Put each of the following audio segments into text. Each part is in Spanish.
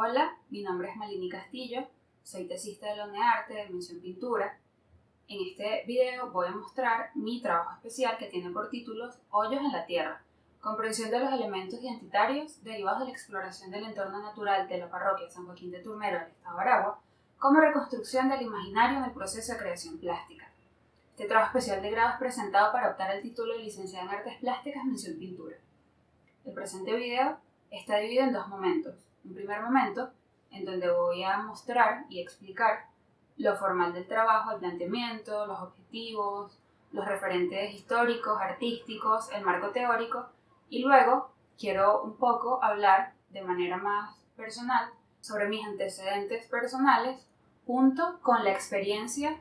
Hola, mi nombre es Malini Castillo, soy tesista de la UNEARTE de mención pintura. En este video voy a mostrar mi trabajo especial que tiene por títulos Hoyos en la Tierra, comprensión de los elementos identitarios derivados de la exploración del entorno natural de la parroquia de San Joaquín de Turmero del estado de Aragua, como reconstrucción del imaginario en el proceso de creación plástica. Este trabajo especial de grado es presentado para optar el título de licenciada en Artes Plásticas mención pintura. El presente video está dividido en dos momentos. Un primer momento, en donde voy a mostrar y explicar lo formal del trabajo, el planteamiento, los objetivos, los referentes históricos, artísticos, el marco teórico, y luego quiero un poco hablar de manera más personal sobre mis antecedentes personales junto con la experiencia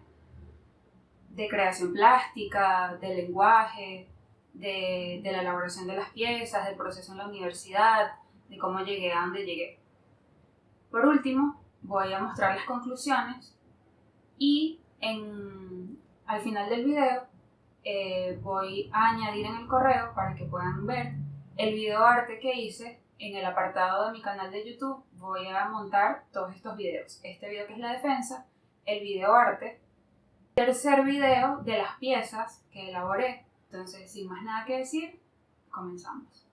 de creación plástica, de lenguaje, de la elaboración de las piezas, del proceso en la universidad, de cómo llegué a donde llegué. Por último, voy a mostrar las conclusiones y al final del video voy a añadir en el correo para que puedan ver el video arte que hice en el apartado de mi canal de YouTube. Voy a montar todos estos videos. Este video que es la defensa, el video arte, el tercer video de las piezas que elaboré. Entonces, sin más nada que decir, comenzamos.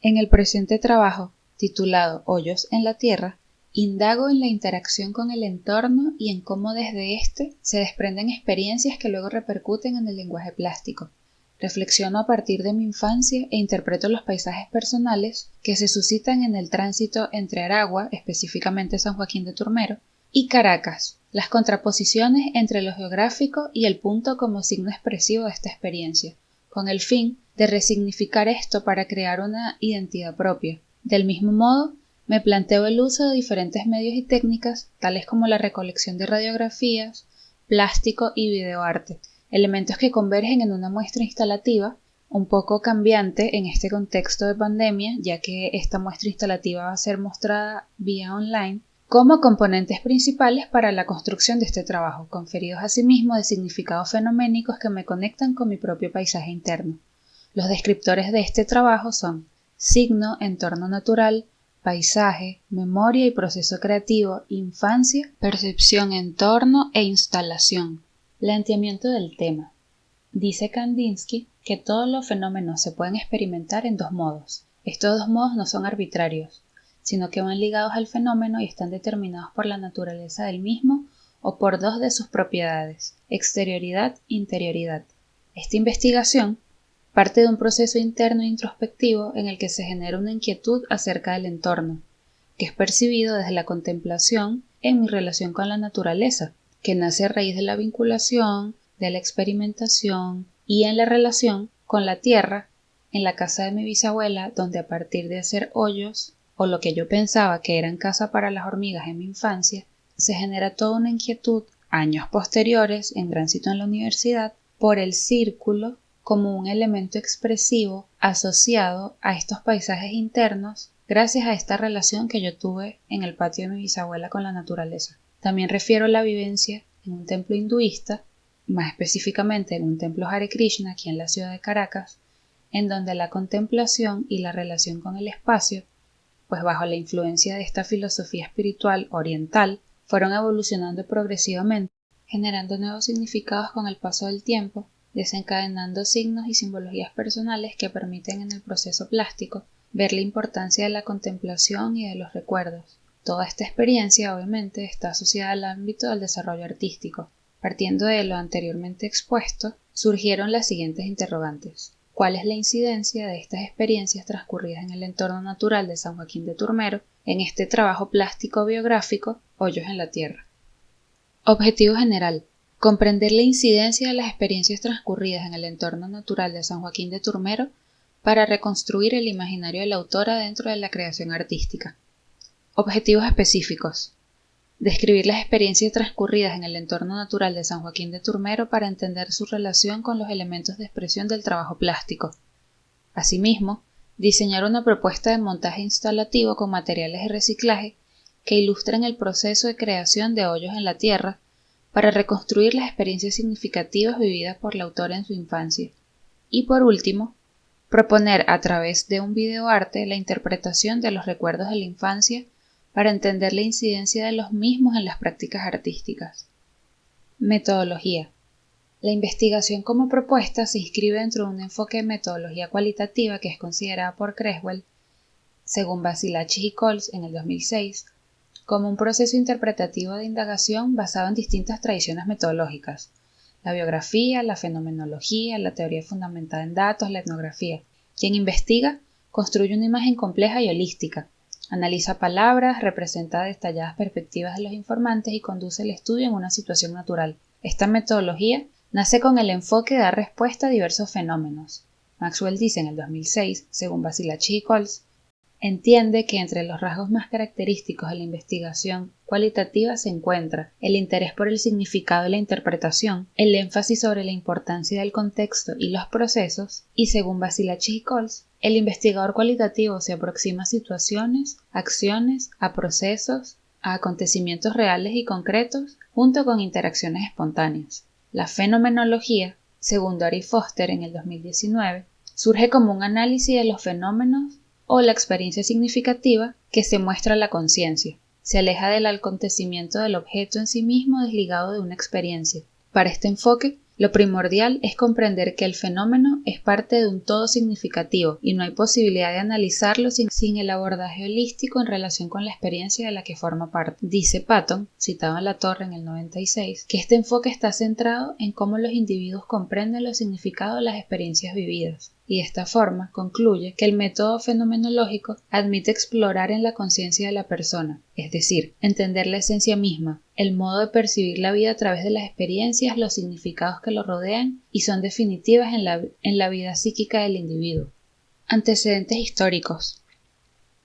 En el presente trabajo, titulado Hoyos en la Tierra, indago en la interacción con el entorno y en cómo desde éste se desprenden experiencias que luego repercuten en el lenguaje plástico. Reflexiono a partir de mi infancia e interpreto los paisajes personales que se suscitan en el tránsito entre Aragua, específicamente San Joaquín de Turmero, y Caracas, las contraposiciones entre lo geográfico y el punto como signo expresivo de esta experiencia, con el fin de resignificar esto para crear una identidad propia. Del mismo modo, me planteo el uso de diferentes medios y técnicas, tales como la recolección de radiografías, plástico y videoarte, elementos que convergen en una muestra instalativa, un poco cambiante en este contexto de pandemia, ya que esta muestra instalativa va a ser mostrada vía online, como componentes principales para la construcción de este trabajo, conferidos asimismo de significados fenoménicos que me conectan con mi propio paisaje interno. Los descriptores de este trabajo son signo, entorno natural, paisaje, memoria y proceso creativo, infancia, percepción, entorno e instalación. Planteamiento del tema. Dice Kandinsky que todos los fenómenos se pueden experimentar en dos modos. Estos dos modos no son arbitrarios, sino que van ligados al fenómeno y están determinados por la naturaleza del mismo o por dos de sus propiedades, exterioridad e interioridad. Esta investigación parte de un proceso interno e introspectivo en el que se genera una inquietud acerca del entorno, que es percibido desde la contemplación en mi relación con la naturaleza, que nace a raíz de la vinculación, de la experimentación y en la relación con la tierra en la casa de mi bisabuela, donde a partir de hacer hoyos, o lo que yo pensaba que eran casa para las hormigas en mi infancia, se genera toda una inquietud, años posteriores, en tránsito en la universidad, por el círculo como un elemento expresivo asociado a estos paisajes internos gracias a esta relación que yo tuve en el patio de mi bisabuela con la naturaleza. También refiero la vivencia en un templo hinduista, más específicamente en un templo Hare Krishna aquí en la ciudad de Caracas, en donde la contemplación y la relación con el espacio, pues bajo la influencia de esta filosofía espiritual oriental, fueron evolucionando progresivamente, generando nuevos significados con el paso del tiempo, desencadenando signos y simbologías personales que permiten en el proceso plástico ver la importancia de la contemplación y de los recuerdos. Toda esta experiencia, obviamente, está asociada al ámbito del desarrollo artístico. Partiendo de lo anteriormente expuesto, surgieron las siguientes interrogantes. ¿Cuál es la incidencia de estas experiencias transcurridas en el entorno natural de San Joaquín de Turmero en este trabajo plástico biográfico Hoyos en la Tierra? Objetivo general. Comprender la incidencia de las experiencias transcurridas en el entorno natural de San Joaquín de Turmero para reconstruir el imaginario de la autora dentro de la creación artística. Objetivos específicos. Describir las experiencias transcurridas en el entorno natural de San Joaquín de Turmero para entender su relación con los elementos de expresión del trabajo plástico. Asimismo, diseñar una propuesta de montaje instalativo con materiales de reciclaje que ilustren el proceso de creación de hoyos en la tierra para reconstruir las experiencias significativas vividas por la autora en su infancia. Y por último, proponer a través de un videoarte la interpretación de los recuerdos de la infancia para entender la incidencia de los mismos en las prácticas artísticas. Metodología. La investigación como propuesta se inscribe dentro de un enfoque de metodología cualitativa que es considerada por Creswell, según Basilachis y Coles en el 2006, como un proceso interpretativo de indagación basado en distintas tradiciones metodológicas: la biografía, la fenomenología, la teoría fundamentada en datos, la etnografía. Quien investiga construye una imagen compleja y holística, analiza palabras, representa detalladas perspectivas de los informantes y conduce el estudio en una situación natural. Esta metodología nace con el enfoque de dar respuesta a diversos fenómenos. Maxwell dice en el 2006, según Basilachis y Coles, entiende que entre los rasgos más característicos de la investigación cualitativa se encuentra el interés por el significado y la interpretación, el énfasis sobre la importancia del contexto y los procesos, y según Basilachis y Coles, el investigador cualitativo se aproxima a situaciones, acciones, a procesos, a acontecimientos reales y concretos, junto con interacciones espontáneas. La fenomenología, según Dory Foster en el 2019, surge como un análisis de los fenómenos o la experiencia significativa que se muestra a la conciencia. Se aleja del acontecimiento del objeto en sí mismo desligado de una experiencia. Para este enfoque, lo primordial es comprender que el fenómeno es parte de un todo significativo y no hay posibilidad de analizarlo sin el abordaje holístico en relación con la experiencia de la que forma parte. Dice Patton, citado en La Torre en el 96, que este enfoque está centrado en cómo los individuos comprenden los significados de las experiencias vividas. Y de esta forma concluye que el método fenomenológico admite explorar en la conciencia de la persona, es decir, entender la esencia misma, el modo de percibir la vida a través de las experiencias, los significados que lo rodean y son definitivas en la vida psíquica del individuo. Antecedentes históricos.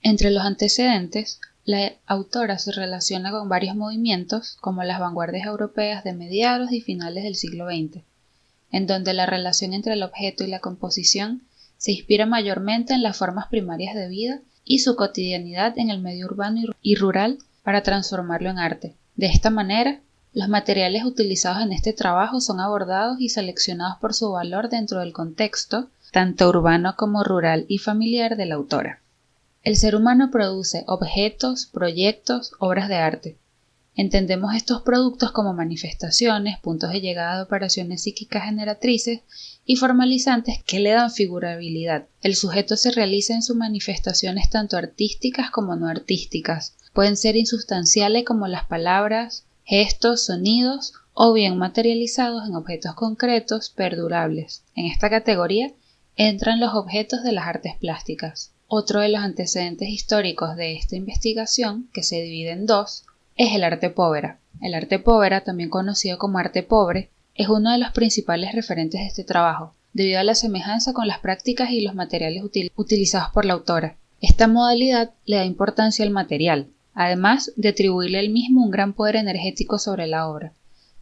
Entre los antecedentes, la autora se relaciona con varios movimientos como las vanguardias europeas de mediados y finales del siglo XX, en donde la relación entre el objeto y la composición se inspira mayormente en las formas primarias de vida y su cotidianidad en el medio urbano y rural para transformarlo en arte. De esta manera, los materiales utilizados en este trabajo son abordados y seleccionados por su valor dentro del contexto, tanto urbano como rural y familiar de la autora. El ser humano produce objetos, proyectos, obras de arte. Entendemos estos productos como manifestaciones, puntos de llegada de operaciones psíquicas generatrices y formalizantes que le dan figurabilidad. El sujeto se realiza en sus manifestaciones tanto artísticas como no artísticas. Pueden ser insustanciales como las palabras, gestos, sonidos o bien materializados en objetos concretos, perdurables. En esta categoría entran los objetos de las artes plásticas. Otro de los antecedentes históricos de esta investigación, que se divide en dos, es el arte povera. El arte povera, también conocido como arte pobre, es uno de los principales referentes de este trabajo, debido a la semejanza con las prácticas y los materiales utilizados por la autora. Esta modalidad le da importancia al material, además de atribuirle al mismo un gran poder energético sobre la obra.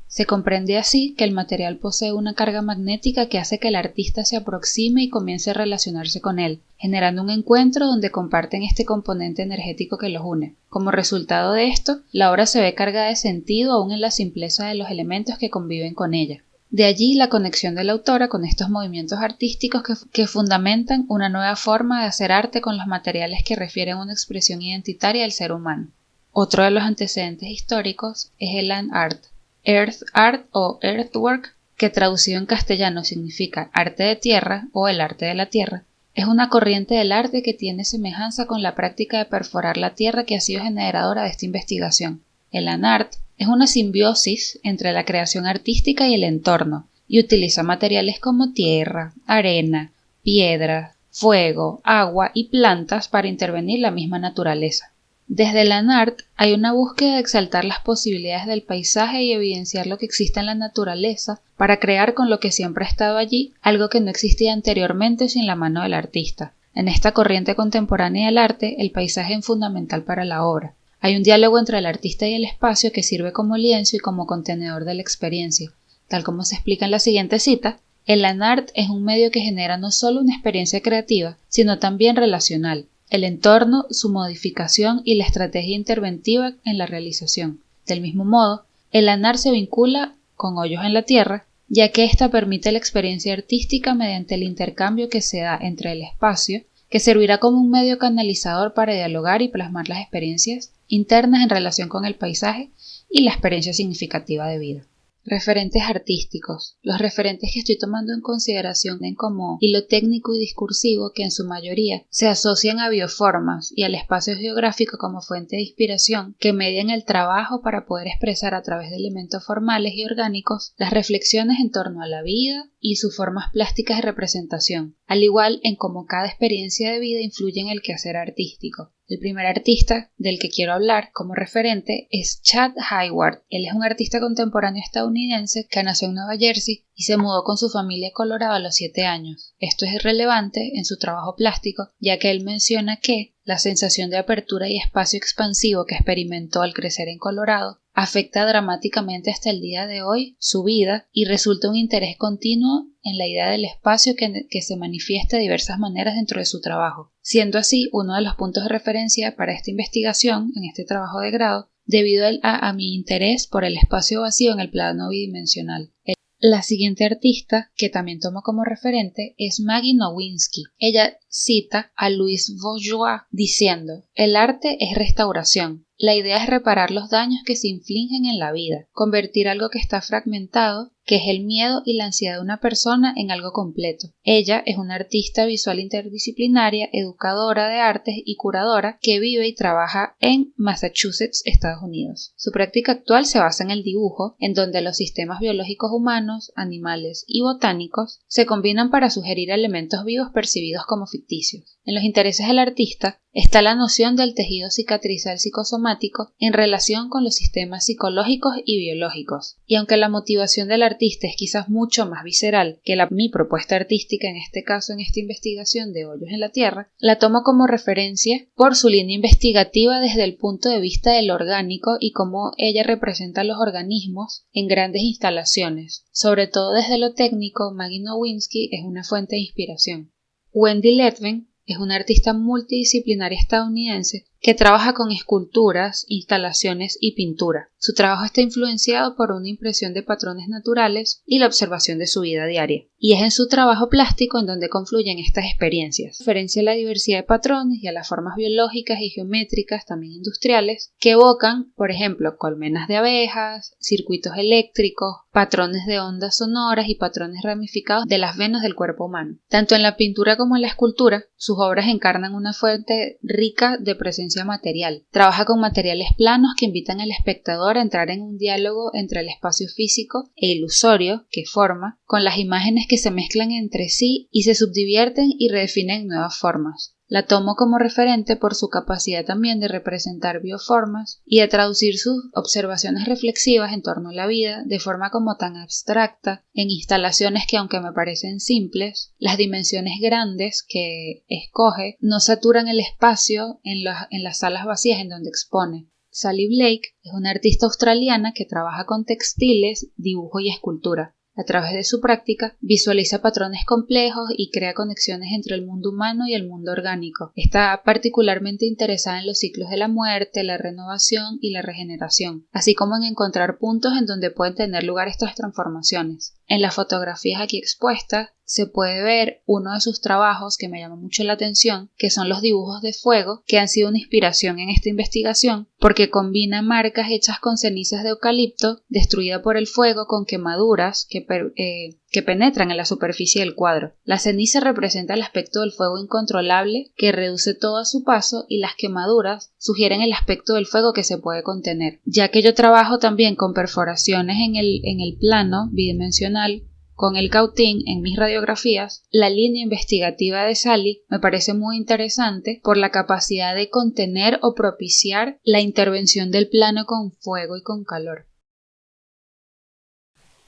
Se comprende así que el material posee una carga magnética que hace que el artista se aproxime y comience a relacionarse con él, generando un encuentro donde comparten este componente energético que los une. Como resultado de esto, la obra se ve cargada de sentido aún en la simpleza de los elementos que conviven con ella. De allí la conexión de la autora con estos movimientos artísticos que fundamentan una nueva forma de hacer arte con los materiales que refieren a una expresión identitaria del ser humano. Otro de los antecedentes históricos es el land art. Earth art o earthwork, que traducido en castellano significa arte de tierra o el arte de la tierra, es una corriente del arte que tiene semejanza con la práctica de perforar la tierra que ha sido generadora de esta investigación. El land art es una simbiosis entre la creación artística y el entorno, y utiliza materiales como tierra, arena, piedra, fuego, agua y plantas para intervenir la misma naturaleza. Desde el land art hay una búsqueda de exaltar las posibilidades del paisaje y evidenciar lo que existe en la naturaleza para crear con lo que siempre ha estado allí algo que no existía anteriormente sin la mano del artista. En esta corriente contemporánea del arte, el paisaje es fundamental para la obra. Hay un diálogo entre el artista y el espacio que sirve como lienzo y como contenedor de la experiencia. Tal como se explica en la siguiente cita, el land art es un medio que genera no solo una experiencia creativa, sino también relacional. El entorno, su modificación y la estrategia interventiva en la realización. Del mismo modo, el land art se vincula con Hoyos en la Tierra, ya que ésta permite la experiencia artística mediante el intercambio que se da entre el espacio, que servirá como un medio canalizador para dialogar y plasmar las experiencias, internas en relación con el paisaje y la experiencia significativa de vida. Referentes artísticos. Los referentes que estoy tomando en consideración como hilo técnico y discursivo que en su mayoría se asocian a bioformas y al espacio geográfico como fuente de inspiración que median el trabajo para poder expresar a través de elementos formales y orgánicos las reflexiones en torno a la vida y sus formas plásticas de representación, al igual en cómo cada experiencia de vida influye en el quehacer artístico. El primer artista del que quiero hablar como referente es Chad Hayward. Él es un artista contemporáneo estadounidense que nació en Nueva Jersey y se mudó con su familia a Colorado a los 7 años. Esto es relevante en su trabajo plástico, ya que él menciona que la sensación de apertura y espacio expansivo que experimentó al crecer en Colorado afecta dramáticamente hasta el día de hoy su vida y resulta un interés continuo en la idea del espacio que se manifiesta de diversas maneras dentro de su trabajo, siendo así uno de los puntos de referencia para esta investigación en este trabajo de grado debido a mi interés por el espacio vacío en el plano bidimensional. La siguiente artista que también tomo como referente es Maggie Nowinski. Ella cita a Louis Bourgeois diciendo: "El arte es restauración. La idea es reparar los daños que se infligen en la vida, convertir algo que está fragmentado, que es el miedo y la ansiedad de una persona, en algo completo". Ella es una artista visual interdisciplinaria, educadora de artes y curadora que vive y trabaja en Massachusetts, Estados Unidos. Su práctica actual se basa en el dibujo, en donde los sistemas biológicos humanos, animales y botánicos se combinan para sugerir elementos vivos percibidos como ficticios. En los intereses del artista está la noción del tejido cicatrizal psicosomático en relación con los sistemas psicológicos y biológicos. Y aunque la motivación del artista es quizás mucho más visceral que mi propuesta artística, en este caso en esta investigación de Hoyos en la Tierra, la tomo como referencia por su línea investigativa desde el punto de vista del orgánico y cómo ella representa los organismos en grandes instalaciones. Sobre todo desde lo técnico, Maggie Nowinski es una fuente de inspiración. Wendy Letwin es una artista multidisciplinaria estadounidense que trabaja con esculturas, instalaciones y pintura. Su trabajo está influenciado por una impresión de patrones naturales y la observación de su vida diaria. Y es en su trabajo plástico en donde confluyen estas experiencias. Referencia a la diversidad de patrones y a las formas biológicas y geométricas, también industriales, que evocan, por ejemplo, colmenas de abejas, circuitos eléctricos, patrones de ondas sonoras y patrones ramificados de las venas del cuerpo humano. Tanto en la pintura como en la escultura, sus obras encarnan una fuente rica de presencia material. Trabaja con materiales planos que invitan al espectador a entrar en un diálogo entre el espacio físico e ilusorio que forma, con las imágenes que se mezclan entre sí y se subdivierten y redefinen en nuevas formas. La tomo como referente por su capacidad también de representar bioformas y de traducir sus observaciones reflexivas en torno a la vida de forma como tan abstracta en instalaciones que, aunque me parecen simples, las dimensiones grandes que escoge no saturan el espacio en las salas vacías en donde expone. Sally Blake es una artista australiana que trabaja con textiles, dibujo y escultura. A través de su práctica, visualiza patrones complejos y crea conexiones entre el mundo humano y el mundo orgánico. Está particularmente interesada en los ciclos de la muerte, la renovación y la regeneración, así como en encontrar puntos en donde pueden tener lugar estas transformaciones. En las fotografías aquí expuestas, se puede ver uno de sus trabajos que me llama mucho la atención, que son los dibujos de fuego, que han sido una inspiración en esta investigación, porque combina marcas hechas con cenizas de eucalipto, destruida por el fuego, con quemaduras que penetran en la superficie del cuadro. La ceniza representa el aspecto del fuego incontrolable, que reduce todo a su paso, y las quemaduras sugieren el aspecto del fuego que se puede contener. Ya que yo trabajo también con perforaciones en el plano bidimensional, con el cautín en mis radiografías, la línea investigativa de Sally me parece muy interesante por la capacidad de contener o propiciar la intervención del plano con fuego y con calor.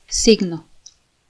Signo.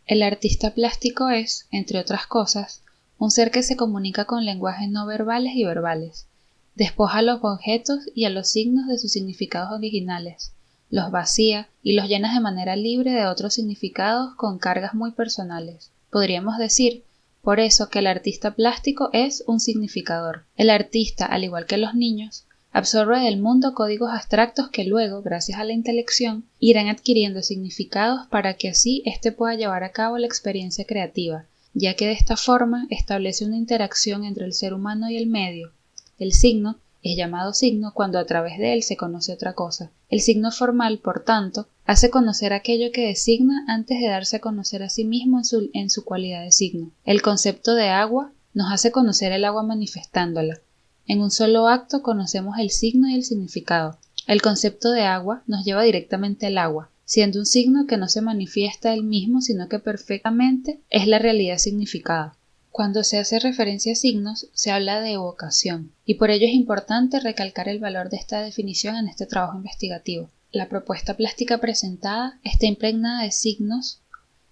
El artista plástico es, entre otras cosas, un ser que se comunica con lenguajes no verbales y verbales. Despoja a los objetos y a los signos de sus significados originales, los vacía y los llena de manera libre de otros significados con cargas muy personales. Podríamos decir, por eso, que el artista plástico es un significador. El artista, al igual que los niños, absorbe del mundo códigos abstractos que luego, gracias a la intelección, irán adquiriendo significados para que así éste pueda llevar a cabo la experiencia creativa, ya que de esta forma establece una interacción entre el ser humano y el medio. El signo Es llamado signo cuando a través de él se conoce otra cosa. El signo formal, por tanto, hace conocer aquello que designa antes de darse a conocer a sí mismo en su cualidad de signo. El concepto de agua nos hace conocer el agua manifestándola. En un solo acto conocemos el signo y el significado. El concepto de agua nos lleva directamente al agua, siendo un signo que no se manifiesta él mismo, sino que perfectamente es la realidad significada. Cuando se hace referencia a signos, se habla de evocación, y por ello es importante recalcar el valor de esta definición en este trabajo investigativo. La propuesta plástica presentada está impregnada de signos,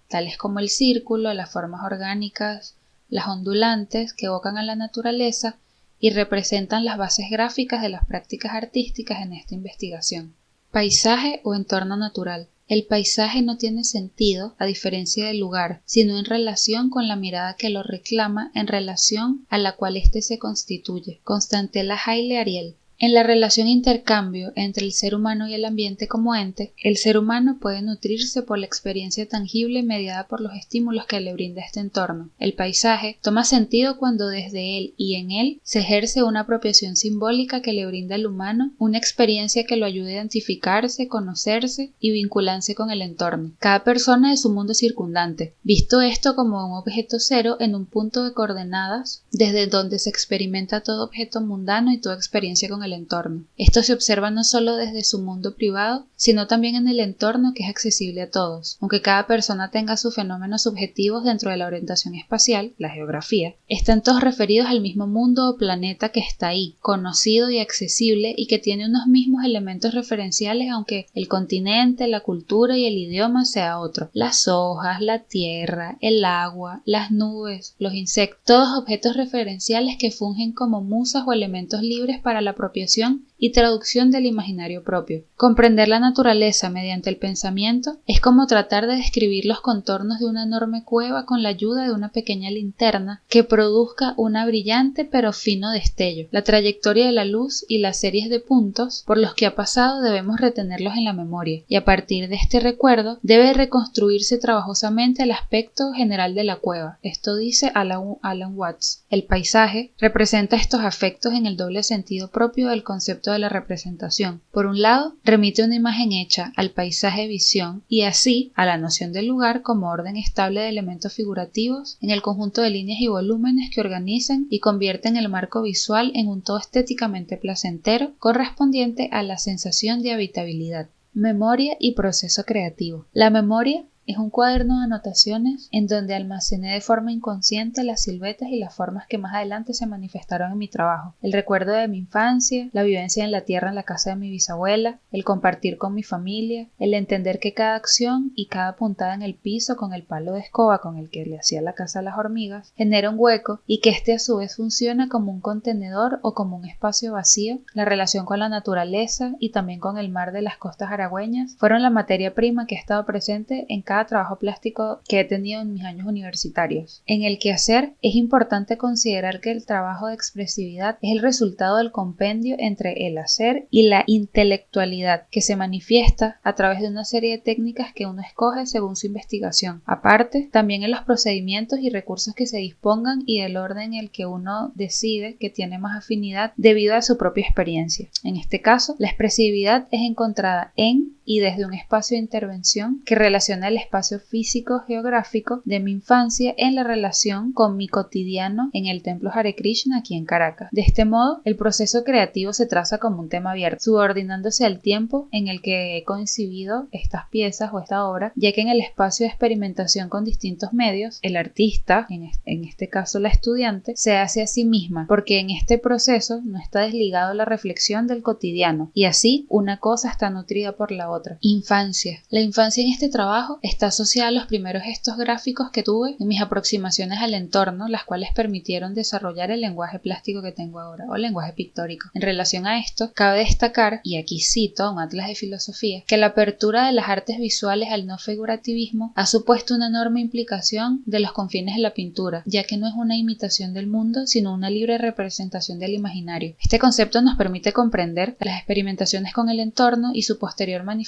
tales como el círculo, las formas orgánicas, las ondulantes, que evocan a la naturaleza y representan las bases gráficas de las prácticas artísticas en esta investigación. Paisaje o entorno natural. El paisaje no tiene sentido, a diferencia del lugar, sino en relación con la mirada que lo reclama, en relación a la cual éste se constituye. Constantella Haile Ariel. En la relación intercambio entre el ser humano y el ambiente como ente, el ser humano puede nutrirse por la experiencia tangible mediada por los estímulos que le brinda este entorno. El paisaje toma sentido cuando desde él y en él se ejerce una apropiación simbólica que le brinda al humano una experiencia que lo ayude a identificarse, conocerse y vincularse con el entorno. Cada persona es su mundo circundante, visto esto como un objeto cero en un punto de coordenadas desde donde se experimenta todo objeto mundano y toda experiencia con el entorno. Esto se observa no solo desde su mundo privado, sino también en el entorno que es accesible a todos. Aunque cada persona tenga sus fenómenos subjetivos dentro de la orientación espacial, la geografía, están todos referidos al mismo mundo o planeta que está ahí, conocido y accesible y que tiene unos mismos elementos referenciales aunque el continente, la cultura y el idioma sea otro. Las hojas, la tierra, el agua, las nubes, los insectos, todos objetos referenciales que fungen como musas o elementos libres para la apropiación y traducción del imaginario propio. Comprender la naturaleza mediante el pensamiento es como tratar de describir los contornos de una enorme cueva con la ayuda de una pequeña linterna que produzca una brillante pero fino destello. La trayectoria de la luz y las series de puntos por los que ha pasado debemos retenerlos en la memoria, y a partir de este recuerdo debe reconstruirse trabajosamente el aspecto general de la cueva. Esto dice Alan Watts. El paisaje representa estos afectos en el doble sentido propio del concepto de la representación. Por un lado, remite una imagen hecha al paisaje visión y así a la noción del lugar como orden estable de elementos figurativos en el conjunto de líneas y volúmenes que organizan y convierten el marco visual en un todo estéticamente placentero correspondiente a la sensación de habitabilidad. Memoria y proceso creativo. La memoria es un cuaderno de anotaciones en donde almacené de forma inconsciente las siluetas y las formas que más adelante se manifestaron en mi trabajo. El recuerdo de mi infancia, la vivencia en la tierra en la casa de mi bisabuela, el compartir con mi familia, el entender que cada acción y cada puntada en el piso con el palo de escoba con el que le hacía la casa a las hormigas genera un hueco y que este a su vez funciona como un contenedor o como un espacio vacío. La relación con la naturaleza y también con el mar de las costas aragüeñas fueron la materia prima que ha estado presente en cada trabajo plástico que he tenido en mis años universitarios. En el quehacer es importante considerar que el trabajo de expresividad es el resultado del compendio entre el hacer y la intelectualidad que se manifiesta a través de una serie de técnicas que uno escoge según su investigación. Aparte, también en los procedimientos y recursos que se dispongan y del orden en el que uno decide que tiene más afinidad debido a su propia experiencia. En este caso, la expresividad es encontrada en y desde un espacio de intervención que relaciona el espacio físico geográfico de mi infancia en la relación con mi cotidiano en el templo Hare Krishna aquí en Caracas. De este modo, el proceso creativo se traza como un tema abierto, subordinándose al tiempo en el que he concibido estas piezas o esta obra, ya que en el espacio de experimentación con distintos medios, el artista, en este caso la estudiante, se hace a sí misma, porque en este proceso no está desligado la reflexión del cotidiano, y así una cosa está nutrida por la otra. Infancia. La infancia en este trabajo está asociada a los primeros gestos gráficos que tuve en mis aproximaciones al entorno, las cuales permitieron desarrollar el lenguaje plástico que tengo ahora, o lenguaje pictórico. En relación a esto, cabe destacar, y aquí cito a un atlas de filosofía, que la apertura de las artes visuales al no figurativismo ha supuesto una enorme implicación de los confines de la pintura, ya que no es una imitación del mundo, sino una libre representación del imaginario. Este concepto nos permite comprender las experimentaciones con el entorno y su posterior manifestación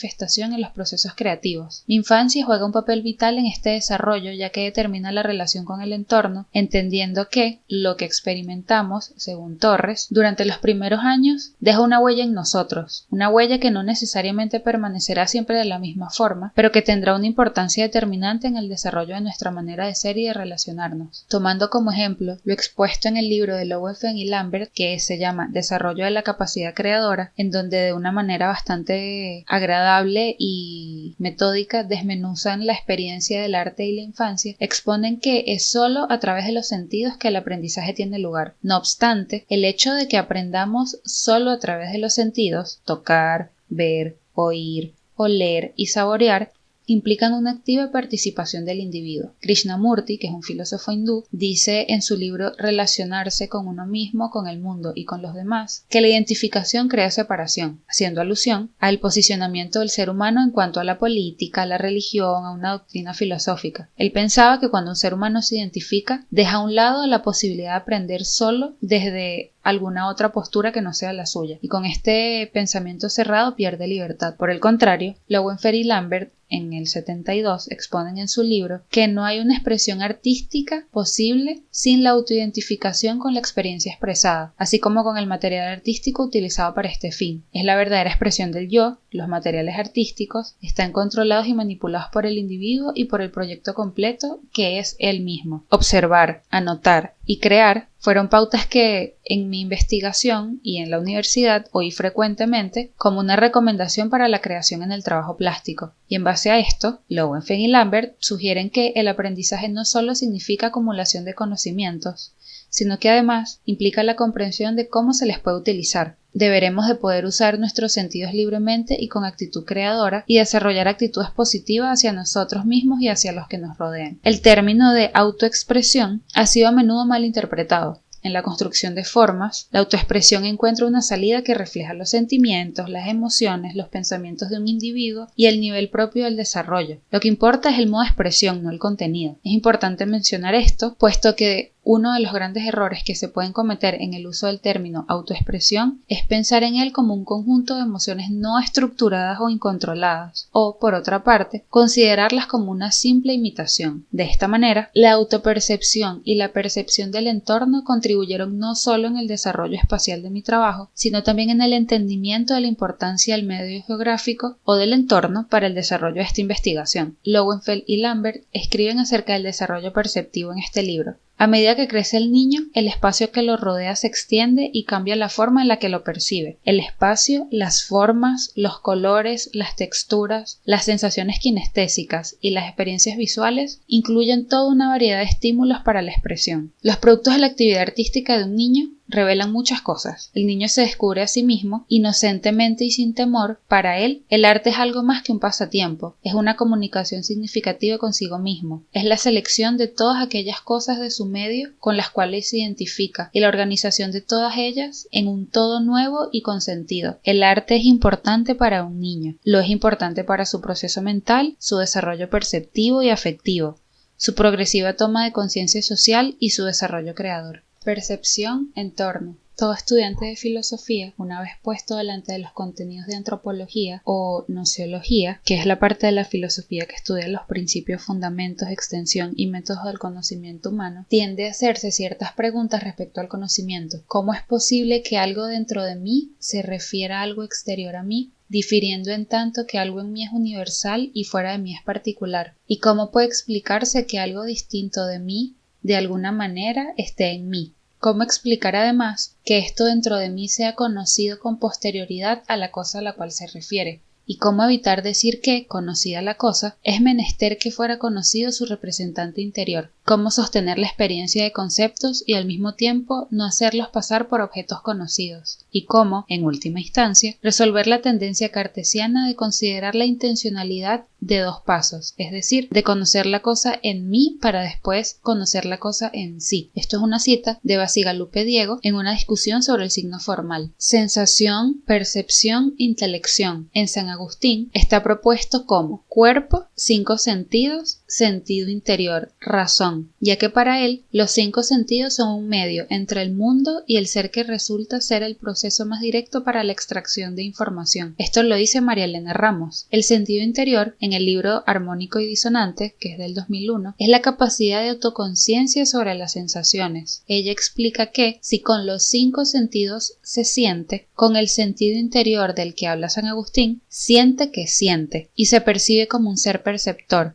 en los procesos creativos. Mi infancia juega juega un papel vital en este desarrollo, ya que determina la relación con el entorno, entendiendo que lo que experimentamos, según Torres, durante los primeros años deja una huella en nosotros, una huella que no necesariamente permanecerá siempre de la misma forma, pero que tendrá una importancia determinante en el desarrollo de nuestra manera de ser y de relacionarnos. Tomando como ejemplo lo expuesto en el libro de Lowenfeld y Lambert, que se llama Desarrollo de la capacidad creadora, en donde de una manera bastante agradable y metódica desmenuzan la experiencia del arte y la infancia, exponen que es solo a través de los sentidos que el aprendizaje tiene lugar. No obstante, el hecho de que aprendamos solo a través de los sentidos, tocar, ver, oír, oler y saborear, implican una activa participación del individuo. Krishnamurti, que es un filósofo hindú, dice en su libro Relacionarse con uno mismo, con el mundo y con los demás, que la identificación crea separación, haciendo alusión al posicionamiento del ser humano en cuanto a la política, a la religión, a una doctrina filosófica. Él pensaba que cuando un ser humano se identifica, deja a un lado la posibilidad de aprender solo desde alguna otra postura que no sea la suya, y con este pensamiento cerrado pierde libertad. Por el contrario, Lowenfeld y Lambert en el 72 exponen en su libro que no hay una expresión artística posible sin la autoidentificación con la experiencia expresada, así como con el material artístico utilizado para este fin. Es la verdadera expresión del yo. Los materiales artísticos están controlados y manipulados por el individuo y por el proyecto completo que es él mismo. Observar, anotar y crear fueron pautas que en mi investigación y en la universidad oí frecuentemente como una recomendación para la creación en el trabajo plástico. Y en base a esto, Lowenfeld y Lambert sugieren que el aprendizaje no solo significa acumulación de conocimientos, sino que además implica la comprensión de cómo se les puede utilizar. Deberemos de poder usar nuestros sentidos libremente y con actitud creadora y desarrollar actitudes positivas hacia nosotros mismos y hacia los que nos rodean. El término de autoexpresión ha sido a menudo mal interpretado. En la construcción de formas, la autoexpresión encuentra una salida que refleja los sentimientos, las emociones, los pensamientos de un individuo y el nivel propio del desarrollo. Lo que importa es el modo de expresión, no el contenido. Es importante mencionar esto, puesto que uno de los grandes errores que se pueden cometer en el uso del término autoexpresión es pensar en él como un conjunto de emociones no estructuradas o incontroladas, o, por otra parte, considerarlas como una simple imitación. De esta manera, la autopercepción y la percepción del entorno contribuyeron no solo en el desarrollo espacial de mi trabajo, sino también en el entendimiento de la importancia del medio geográfico o del entorno para el desarrollo de esta investigación. Lowenfeld y Lambert escriben acerca del desarrollo perceptivo en este libro. A medida que crece el niño, el espacio que lo rodea se extiende y cambia la forma en la que lo percibe. El espacio, las formas, los colores, las texturas, las sensaciones kinestésicas y las experiencias visuales incluyen toda una variedad de estímulos para la expresión. Los productos de la actividad artística de un niño revelan muchas cosas. El niño se descubre a sí mismo, inocentemente y sin temor. Para él, el arte es algo más que un pasatiempo, es una comunicación significativa consigo mismo, es la selección de todas aquellas cosas de su medio con las cuales se identifica y la organización de todas ellas en un todo nuevo y con sentido. El arte es importante para un niño, lo es importante para su proceso mental, su desarrollo perceptivo y afectivo, su progresiva toma de conciencia social y su desarrollo creador. Percepción, entorno. Todo estudiante de filosofía, una vez puesto delante de los contenidos de antropología o nociología, que es la parte de la filosofía que estudia los principios, fundamentos, extensión y métodos del conocimiento humano, tiende a hacerse ciertas preguntas respecto al conocimiento. ¿Cómo es posible que algo dentro de mí se refiera a algo exterior a mí, difiriendo en tanto que algo en mí es universal y fuera de mí es particular? ¿Y cómo puede explicarse que algo distinto de mí, de alguna manera, esté en mí? ¿Cómo explicar además que esto dentro de mí sea conocido con posterioridad a la cosa a la cual se refiere? ¿Y cómo evitar decir que, conocida la cosa, es menester que fuera conocido su representante interior? ¿Cómo sostener la experiencia de conceptos y al mismo tiempo no hacerlos pasar por objetos conocidos? Y cómo, en última instancia, resolver la tendencia cartesiana de considerar la intencionalidad de dos pasos, es decir, de conocer la cosa en mí para después conocer la cosa en sí. Esto es una cita de Bacigalupe Diego en una discusión sobre el signo formal. Sensación, percepción, intelección. En San Agustín está propuesto como cuerpo, 5 sentidos, sentido interior, razón, ya que para él los 5 sentidos son un medio entre el mundo y el ser que resulta ser el proceso más directo para la extracción de información. Esto lo dice María Elena Ramos. El sentido interior, en el libro Armónico y Disonante, que es del 2001, es la capacidad de autoconciencia sobre las sensaciones. Ella explica que, si con los 5 sentidos se siente, con el sentido interior del que habla San Agustín, siente que siente, y se percibe como un ser perceptor.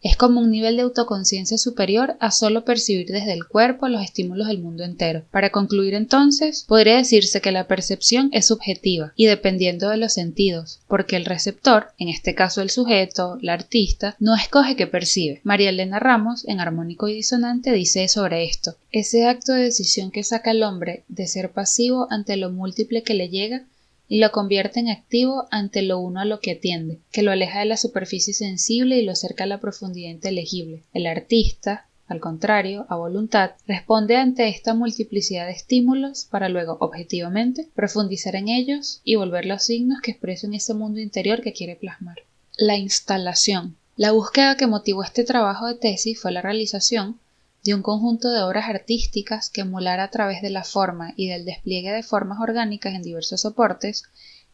Es como un nivel de autoconciencia superior a solo percibir desde el cuerpo los estímulos del mundo entero. Para concluir entonces, podría decirse que la percepción es subjetiva y dependiendo de los sentidos, porque el receptor, en este caso el sujeto, la artista, no escoge qué percibe. María Elena Ramos, en Armónico y Disonante, dice sobre esto: ese acto de decisión que saca al hombre de ser pasivo ante lo múltiple que le llega y lo convierte en activo ante lo uno a lo que atiende, que lo aleja de la superficie sensible y lo acerca a la profundidad inteligible. El artista, al contrario, a voluntad, responde ante esta multiplicidad de estímulos para luego, objetivamente, profundizar en ellos y volver los signos que expresan ese mundo interior que quiere plasmar. La instalación. La búsqueda que motivó este trabajo de tesis fue la realización de un conjunto de obras artísticas que emulara a través de la forma y del despliegue de formas orgánicas en diversos soportes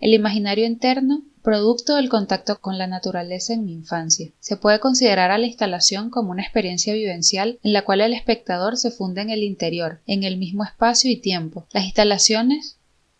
el imaginario interno producto del contacto con la naturaleza en mi infancia. Se puede considerar a la instalación como una experiencia vivencial en la cual el espectador se funde en el interior, en el mismo espacio y tiempo. Las instalaciones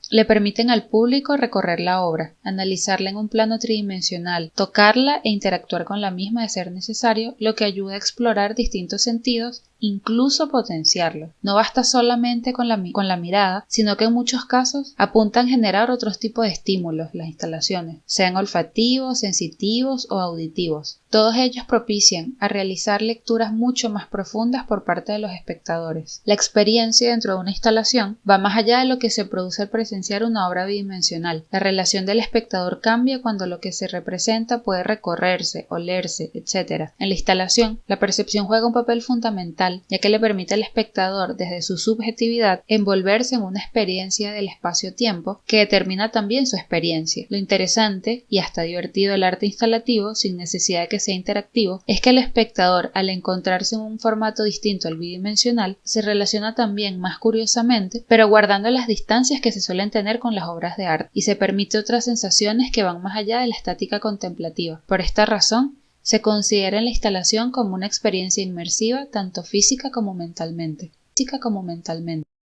le permiten al público recorrer la obra, analizarla en un plano tridimensional, tocarla e interactuar con la misma de ser necesario, lo que ayuda a explorar distintos sentidos, incluso potenciarlos. No basta solamente con la mirada, sino que en muchos casos apuntan a generar otros tipos de estímulos, las instalaciones, sean olfativos, sensitivos o auditivos. Todos ellos propician a realizar lecturas mucho más profundas por parte de los espectadores. La experiencia dentro de una instalación va más allá de lo que se produce al presenciar una obra bidimensional. La relación del espectador cambia cuando lo que se representa puede recorrerse, olerse, etc. En la instalación, la percepción juega un papel fundamental, ya que le permite al espectador, desde su subjetividad, envolverse en una experiencia del espacio-tiempo que determina también su experiencia. Lo interesante y hasta divertido del arte instalativo, sin necesidad de que sea interactivo, es que el espectador, al encontrarse en un formato distinto al bidimensional, se relaciona también más curiosamente, pero guardando las distancias que se suelen tener con las obras de arte, y se permite otras sensaciones que van más allá de la estática contemplativa. Por esta razón, se considera la instalación como una experiencia inmersiva tanto física como mentalmente.